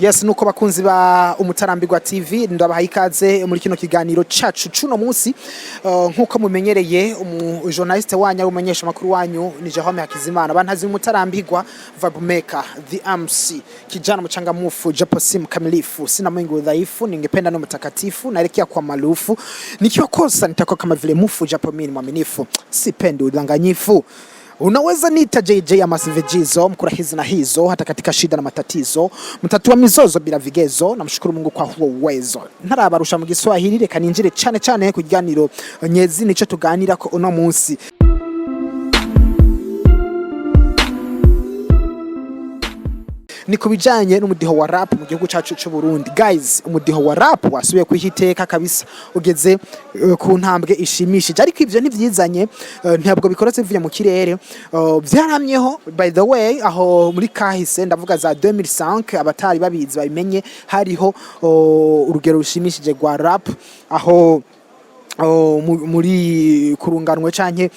Yes, nuko bakunzi ba umutarambirwa TV ndabahaye ikaze muri kino kiganiro cacu cuno munsi nkuko mumenyereye journaliste wanyu umenyesha makuru wanyu ni Jahome Hakizimana bantazi umutarambirwa vibe maker the MC kijana mchangamufu japo si mkamilifu sina mwingi udhaifu ningependa no mtakatifu naelekea kwa malufu nikiwa kosa nitakuwa kama vile mufu japo mimi ni mwaminifu sipendi udanganyifu. Unaweza nita JJ ama sivejizo mkura hizi na hizo hata katika shida na matatizo mtatua mizozo bila vigezo na mshukuru Mungu kwa huo uwezo ntarabarusha mu Giswahili reka ninjire cyane ku kiganiro nyezi nico tuganira ko uno munsi. Ni kubijanye n'umudiho wa rap mu gihugu cyacu cy'u Burundi. Guys, umudiho wa rap wasubiye kwihiteka kabisa ugeze ku ntambwe ishimishije ariko ivyo ntivyizanye ntabwo bikoretse bivuye mu kirere byaramyeho. By the way, aho muri kahise ndavuga za 2005 abatari babizi babimenye hariho urugero rushimishije rwa rap aho muri kurunganwe canke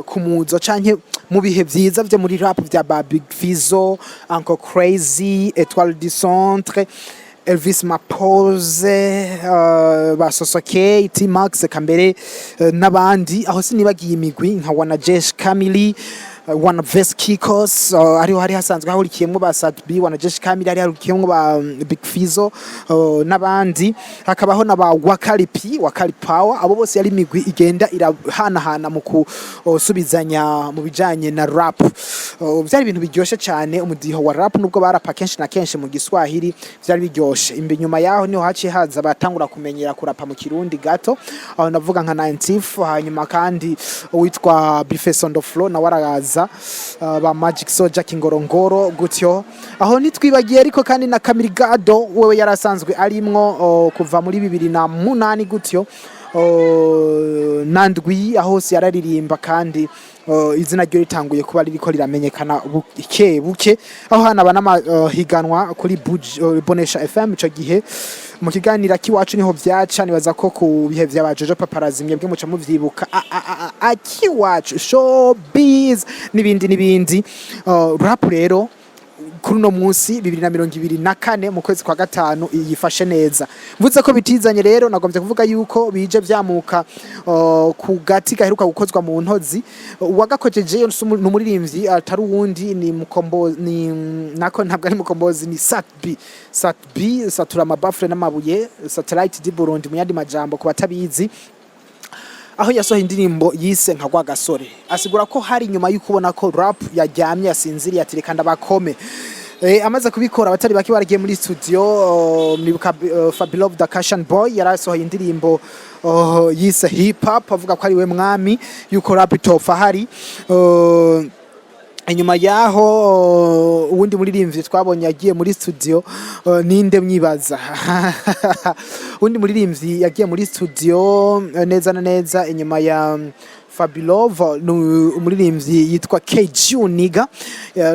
kumuzo canke mu bihe vyiza vyo muri rap vya Big Fizzo, Uncle Crazy, Etoile du Centre, Elvis Mapose, basosoke T-Max Kambere n'abandi aho sinibagiye imigwi nka Wana Jesh Kamili Wana Vest Kikos ariho hari hasanzwe hahurikiyemo ba Satbi Wana Jesh Kamili ari harukiyemo ba Big Fizzo n'abandi hakabaho na ba Wakali Power abo bose yari imigwi igenda irahana mu kusubizanya mu bijanye na rap. Byari ibintu biryoshe cyane umudiho wa rap nubwo barapa kenshi na kenshi mu Giswahili byari biryoshe. Imbe nyuma yaho niho haciye haza batangura kumenyera kurapa mu Kirundi gato aho navuga nka 90 hanyuma kandi witwa Bifeso on the floor na waragaza ba Magic Soja Kingorongoro gutyo aho nitwibagiye ariko kandi na Kamirigado wewe yarasanzwe arimwo kuva muri 2008 gutyo nandwi aho si yararirimba kandi izina ryo ritanguye kuba ririko riramenyekana buke aho hana banamahiganwa kuri Bonesha FM ico gihe mu kiganira kiwacu niho vyaca nibaza ko ku bihe vyabajojo paparazi mwebwe muca muvyibuka akiwacu showbiz nibindi rap rero kuri no munsi 2024 mu kwezi kwa gatanu yifashe neza mvuze ko bitizanye rero nagombye kuvuga yuko bije vyamuka ku gati gaheruka gukozwa mu ntozi wagakojeje n'umuririmbyi atari uwundi ni mukombozi ni nako ntabwo ari mukombozi ni Satbi satura amabafre n'amabuye satellite di Burundi mu yandi majambo ku batabizi aho yasohoye indirimbo yise nka gwa gasore asigura ko hari nyuma y'ukubona ko rap yajyamye yasinziriye atireka ndabakome amaze kubikora abatari baki baragiye muri studio nibuka Fabilove the Cushion Boy yarasohoye indirimbo yise hip hop avuga ko ari we mwami yuko rap itofa hari inyuma yaho uwundi muririmvye twabonye yagiye muri studio ninde mwibaza uwundi muririmvyi yagiye muri studio neza na neza inyuma ya Fabilove umuririmvyi yitwa KG Uniga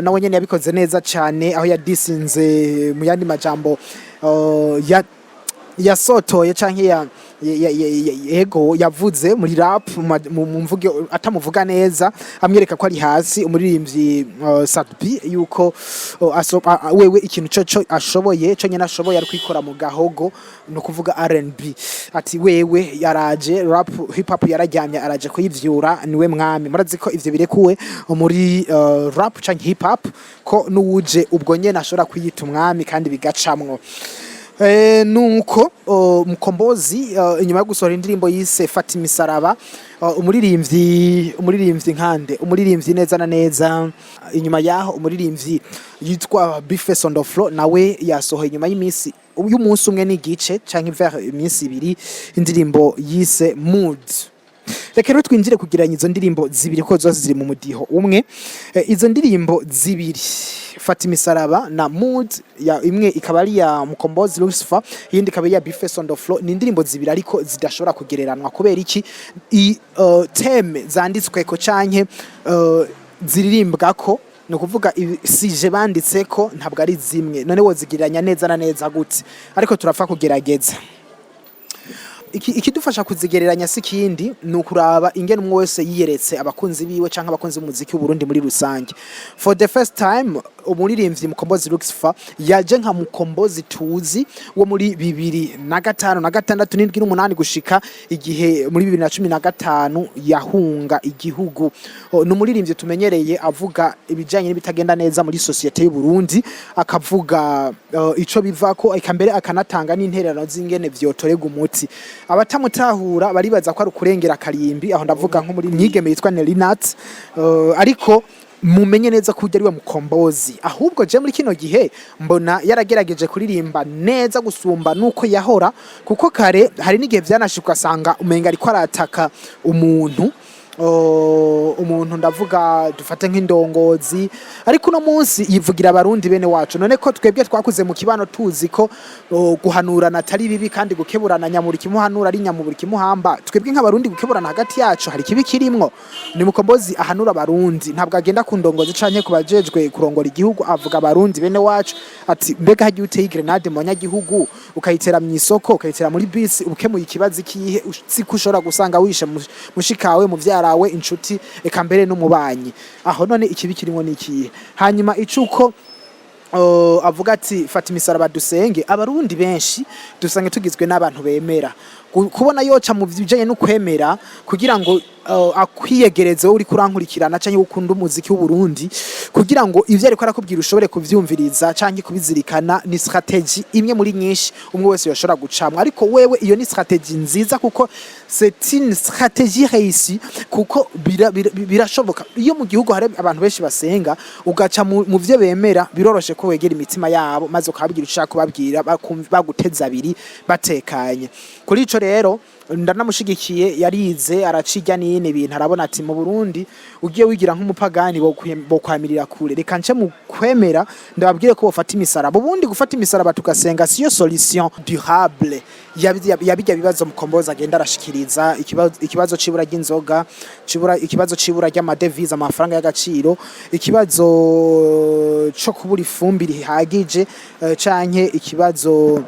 nawe nyene yabikoze neza cyane aho yadisinze mu yandi majambo asotoye canke ego yavuze muri rap mu mvuge atamuvuga neza amwereka ko ari hasi umuririmbyi Satbi yuko wewe ikintu cyo ashoboye cyo nyene ashoboye ari kwikora mu gahogo no kuvuga R&B ati wewe yaraje rap hip hop yarajyamye araje kuyivyura niwe mwami murazi ko ivyo birekuwe muri rap canke hip hop ko nuwuje ubwo nyene ashobora kwiyita umwami kandi bigacamwo. Nuko Mkombozi inyuma yo gusohora indirimbo yise Fata Imisaraba umuririmbyi nkande umuririmbyi neza na neza inyuma yaho umuririmbyi yitwa Bifeso on the floor nawe yasohoye inyuma y'umunsi umwe n'igice canke vers iminsi ibiri indirimbo yise Mood. Reka rero twinjire kugiranya izo ndirimbo zibiri ko zose ziri mu mudiho umwe izo ndirimbo zibiri Fata Imisaraba na Mood ya imwe ikaba ari ya Mkombozi Lucifer yindi ikaba ya Bifeso on the floor ni indirimbo zibiri ariko zidashobora kugereranwa kubera iki theme zanditswe ko canke ziririmbwa ko no kuvuga sije banditse ko ntabwo ari zimwe none wozigiranya neza na neza gute ariko turapfa kugerageza. Ikidufasha kuzigereranya sikindi nukuraba ingene umwe wese yiyeretse abakunzi biwe canke abakunzi b'umuziki w'u Burundi muri rusange. For the first time umuririmbyi Mukombozi Lucifer yaje nka mukombozi tuzi wo muri 2005 na 6 n'indwi n'umunani gushika igihe muri 2015 yahunga igihugu. Ni umuririmbyi tumenyereye avuga ibijanye n'ibitagenda neza muri societe y'u Burundi, akavuga ico bivako ikambere akanatanga n'intererano z'ingene vyotorega umuti. Abatamutahura baribaza ko ari kurengera karimbi, aho ndavuga nko muri mwigeme yitwa Nelinat, ariko mumenye neza ko ujya ari we Mukombozi. Ahubwo je muri kino gihe mbona yaragerageje kuririmba neza gusumba nuko yahora, kuko kare hari n'igihe byanashika sanga umenga ariko arataka umuntu ndavuga dufate nk'indongozi, ariko no munsi yivugira abarundi bene wacu. None ko twebwe twakuze mu kibano tuzi ko guhanurana atari bibi kandi gukeburana nyamuri kimuhanura ari nyamuri kimuhamba, twebwe nk'abarundi gukeburana hagati yacu hari kibi kirimwo. Ni Mukombozi ahanura abarundi, ntabwo agenda ku ndongozi canke kubajejwe kurongora igihugu, avuga abarundi bene wacu ati mbega hagiye uteye grenade mu banyagihugu ukayitera mu isoko ukayitera muri bisi, ukemuye ikibazo ikihe sikushora gusanga wishe mushikawe mu vyara we inshuti eka mbere n'umubanyi. Aho none ikibi kirimo n'ikihe? Hanyuma icuko avuga ati fata imisaraba dusenge. Abarundi benshi dusange tugizwe n'abantu bemera, kubona yoca mu bijanye no kwemera kugira ngo akwiyegereze uri kurankurikirana canke ukunda umuziki w'u Burundi, kugira ngo ivyo ariko arakubwira ushobore kuvyumviriza canke kubizirikana. Ni strategie imwe muri nyinshi umwe wese yashobora gucamwa, ariko wewe iyo ni strategie nziza kuko c'est une stratégie réussie, kuko birashoboka. Iyo mu gihugu hari abantu benshi basenga ugaca mu vyo bemera, biroroshe ko wegera imitima yabo maze ukababwira ushaka kubabwira baguteza abiri batekanye. Kuri ico rero ndanamushigikiye, yarize aracijya n'ine bintu, arabona ati mu Burundi ugiye wigira nk'umupagani bo kwamirira kure, reka nce mu kwemera ndababwire ko bofata imisaraba. Ubundi gufata imisaraba tugasenga siyo solution durable yabijya bibazo Mukombozi agenda arashikiriza. Ikibazo cibura ry'inzoga, ikibazo cibura ry'amadevize amafaranga y'agaciro, ikibazo cyo kubura ifumbire ihagije, canke ikibazo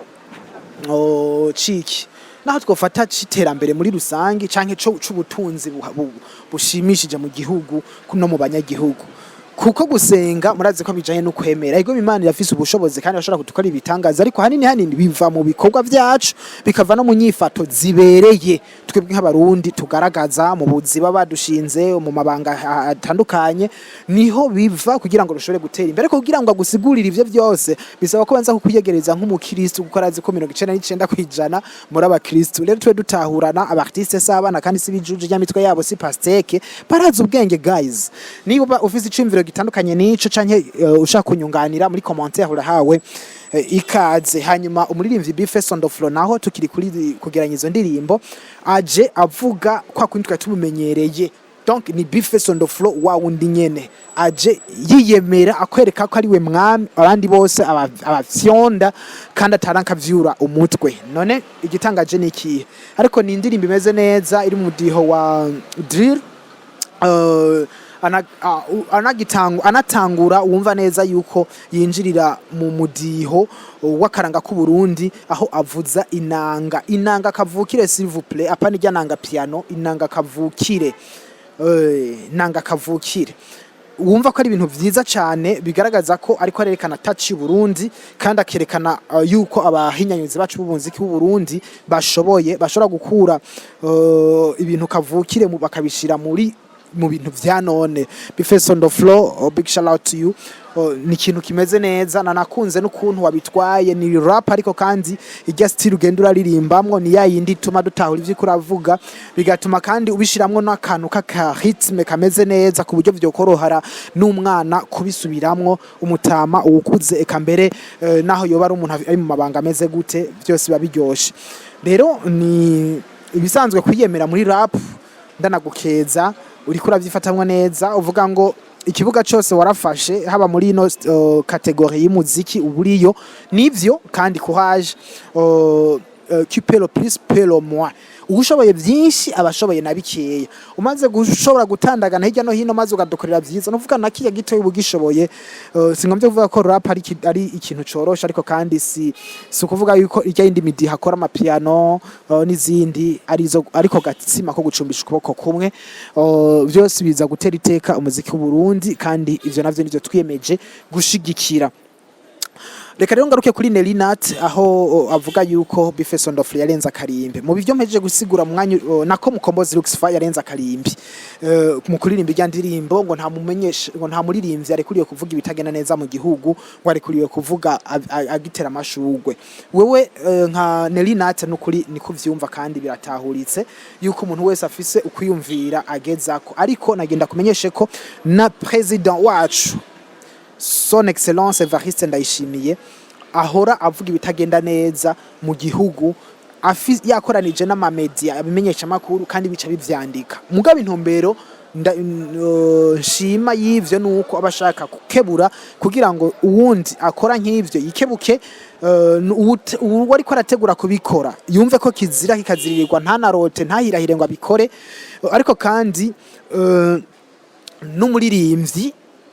ciki naho twofata citerambere muri rusangi canke c'ubutunzi bushimishije mu gihugu no mu banyagihugu. Kuko gusenga murazi ko bijanye no kwemera, ego Imana yafise ubushobozi kandi bashobora kutukora ibitangaza, ariko hanini biva mu bikorwa byacu, bikava no mu nyifato zibereye twebwe nk'abarundi tugaragaza mu buziba badushinze mu mabanga atandukanye. Niho biva kugira ngo rushobore gutera imbere, kugira ngo agusigurire ivyo byose bisaba ko banza kukuyegereza nk'umukristo, kuko arazi ko 99% muri abakristo. Rero twe dutahurana abartiste sabana kandi sibijuje y'amitwe yabo si pasteke, barazi ubwenge guys. Niba ufise icumviro gitandukanye nico canke ushaka kunyunganira muri commentaire urahawe ikaze. Hanyuma umuririmbyi Bifeso Ndoflo naho tukiri kuri kugeranya izo ndirimbo aje avuga kwa kundi tumumenyereye, donc ni Bifeso Ndoflo wa wundi nyene aje yiyemera akwereka ko ari we mwami, abandi bose abafyonda kandi ataranka vyura umutwe. None igitangaje niki? Ariko ni indirimbo imeze neza iri mu diho wa drill, anatangura wumva neza yuko yinjirira mu mudiho w'akaranga ku Burundi, aho avuza inanga kavukire s'il vous plaît, apana ijya nanga piano, inanga kavukire nanga kavukire. Wumva ko ari ibintu vyiza cyane bigaragaza ko ariko arerekana touch Burundi, kandi akerekana yuko abahinyanyuzi bacu b'ubunziki b'u Burundi bashobora gukura ibintu kavukire bakabishira mu bintu vya none. Bifeso Ndoflo, big shout out to you. Ni ikintu kimeze neza, nanakunze n'ukuntu wabitwaye. Ni rap ariko kandi ijya style ugenda uraririmbamwo ni yindi tuma dutahura ivyo kuravuga, bigatuma kandi ubishiramwo n'akantu ka rythme kameze neza ku buryo vyokorohara n'umwana kubisubiramwo, umutama uwukuze eka mbere naho yoba ari umuntu ari mu mabanga ameze gute, byose babiryoshe. Rero ni ibisanzwe kwiyemera muri rap, ndanagukeza uri kuravyifatamwa neza. Uvuga ngo ikibuga cyose warafashe haba muri ino kategori y'umuziki uburiyo nivyo kandi kuhaje qui peut le plus peut le moins. Ushoboye byinshi abashoboye nabikeya. Umaze gushobora gutandagana hirya no hino maze ugadukorera byiza. Nuvuga nakiya gitoye ubugishoboye. Singombye kuvuga ko rap ari ikintu corosha ariko kandi si ukuvuga yuko irya indi midiho akora amapiano n'izindi arizo ariko gatsima ko gucumbisha ukuboko kumwe. Byose biza gutera iteka umuziki w'u Burundi kandi ivyo navyo nivyo twiyemeje gushigikira. Reka rero ngaruke kuri Nelinat aho avuga yuko Bifeso Ndofre yarenza karimbe. Mu bivyo mpejeje gusigura mwanya nako mukombozi Luxfa yarenza karimbe. Mu kuririmba irya ndirimbo ngo nta mumenyesha ngo nta muririmbyi arekuriye kuvuga ibitagenda neza mu gihugu ngo arekuriye kuvuga agitera amashugwe. Wewe nka Nelinat nukuri niko vyumva kandi biratahuritse yuko umuntu wese afise ukwiyumvira agezako ariko nagenda kumenyeshe ko na president wacu Son Excellence Evariste Ndayishimiye ahora avuga ibitagenda neza mu gihugu yakoranije n'amamedia abimenyesha makuru kandi bica bivyandika mugabo intumbero nshima y'ivyo nuko abashaka kukebura kugira ngo uwundi akora nk'ivyo yikebuke uwo ariko arategura kubikora yumve ko kizira kikaziririrwa ntanarote ntahirahire ngo abikore ariko kandi n'umuririmbyi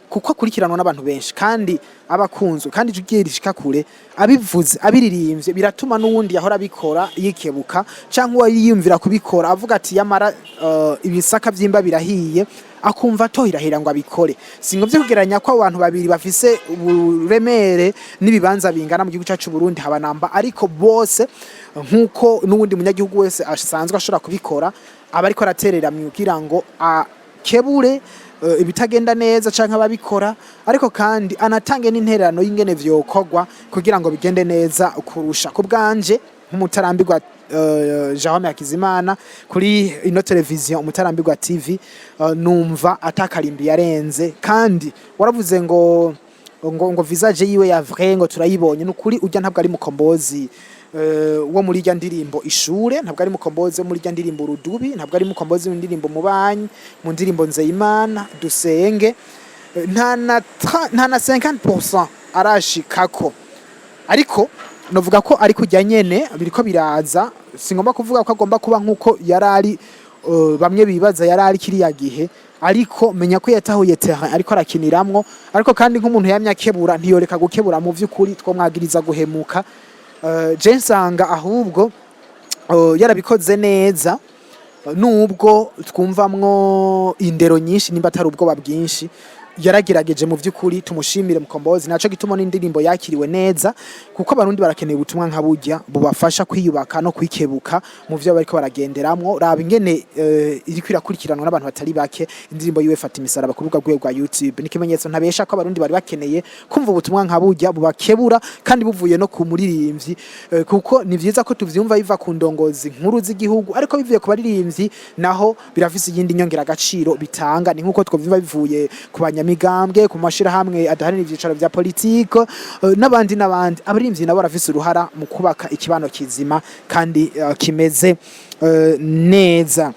kuko akurikiranwa n'abantu benshi kandi abakunzwe kandi jugirishika kure abivuze abiririmbye biratuma n'uwundi yahora bikora yikebuka cyangwa yiyumvira kubikora avuga ati yamara ibisaka vyimba birahiye akumva tohirahira ngo abikore singovye kugeranya ko abantu babiri bafise uburemere nibibanza bingana mu gihugu cyacu Burundi habanamba ariko bose nkuko n'uwundi munyagihugu wese asanzwe ashobora kubikora aba ariko araterera kugira ngo akebure ibitagenda neza canke ababikora ariko kandi anatange n'intererano y'ingene vyokogwa kugira ngo bigende neza kurusha ku bwanje nk'umutarambirwa Jaume Hakizimana kuri ino televiziyo umutarambirwa TV numva atakarimbi yarenze kandi waravuze ngo visage yiwe ya vrai ngo turayibonye n'ukuri ujya ntabwo ari mukombozi wo muri irya ndirimbo ishure ntabwo ari mukombozi wo muri irya ndirimbo rudubi ntabwo ari mukombozi mu ndirimbo mubanyi mu ndirimbo nzeyimana dusenge nta na 50% arashikako ariko novuga ko ari kujya nyene biriko biraza singomba kuvuga ko agomba kuba nkuko yarari bamwe bibaza yarari kiriya gihe ariko menya ko yatahuye terrain ariko arakiniramwo ariko kandi nk'umuntu yamyakebura ntiyoreka gukebura mu vy'ukuri two mwagiriza guhemuka Jensanga ahubwo yarabikoze neza nubwo twumvamwo indero nyinshi nimba atari ubwoba bwinshi yaragerageje mu vy'ukuri tumushimire mukombozi naco gituma n'indirimbo yakiriwe neza kuko abarundi barakeneye ubutumwa nka burya bubafasha kwiyubaka no kwikebuka mu vyo bariko baragenderamwo raba ingene iri kwirakurikirana n'abantu batari bake indirimbo yiwe fata imisaraba ku rubuga rwa YouTube n'ikimenyetso ntabesha ko abarundi bari bakeneye kumva ubutumwa nka burya bubakebura kandi buvuye no ku muririmbyi kuko ni vyiza ko tuvyumva biva ku ndongozi nkuru z'igihugu ariko bivuye ku baririmbyi naho birafise iyindi nyongera agaciro bitanga ni nkuko twovyumva bivuye ku migambwe ku mashira hamwe adahanira ivyicaro vya politike n'abandi abarimvyi nabo barafise uruhara mu kubaka ikibano kizima kandi kimeze neza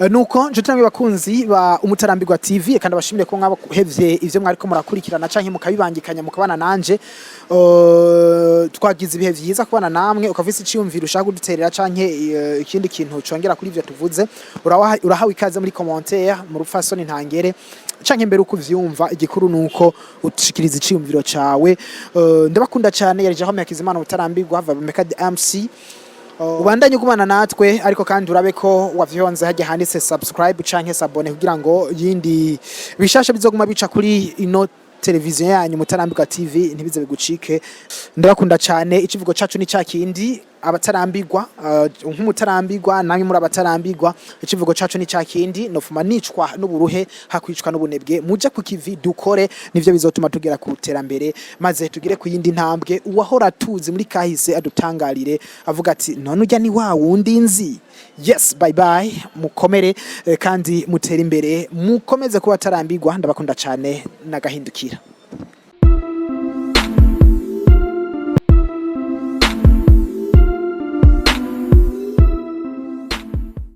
nuko njutamwe bakunzi ba umutarambirwa TV kandi abashimire ko mwabahevye ivyo mwariko murakurikirana canke mukabibangikanya mukabana nanje twagize ibihe vyiza kubana namwe ukavise iciyumvira ushaka kuduterera canke ikindi kintu congera kuri ivyo tuvuze urahawe ikaze muri commentaire mu rufasoni ntangere canke mbere uko vyumva igikuru nuko ushikiriza iciyumviro cawe ndabakunda cyane yarije aho Hakizimana umutarambirwa hava Meka MC ubandanye kubana natwe ariko kandi urabe ko wavyonze hajya handitse subscribe canke sabone kugira ngo yindi bishasha bizoguma bica kuri ino televiziyo yanyu mutarambirwa TV ntibize bigucike ndabakunda cyane ikivugo cacu ni cakindi abatarambirwa nk'umutarambirwa namwe muri abatarambirwa ikivugo cacu ni cakindi nofuma nicwa n'uburuhe hakwicwa n'ubunebwe muje ku kivi dukore nivyo bizotuma tugera ku terambere maze tugire ku yindi ntambwe uwahora tuzi muri kahise adutangarire avuga ati none ujya ni wa wundi nzi yes bye bye mukomere kandi mutera imbere mukomeze kuba tarambirwa ndabakunda cyane nagahindukira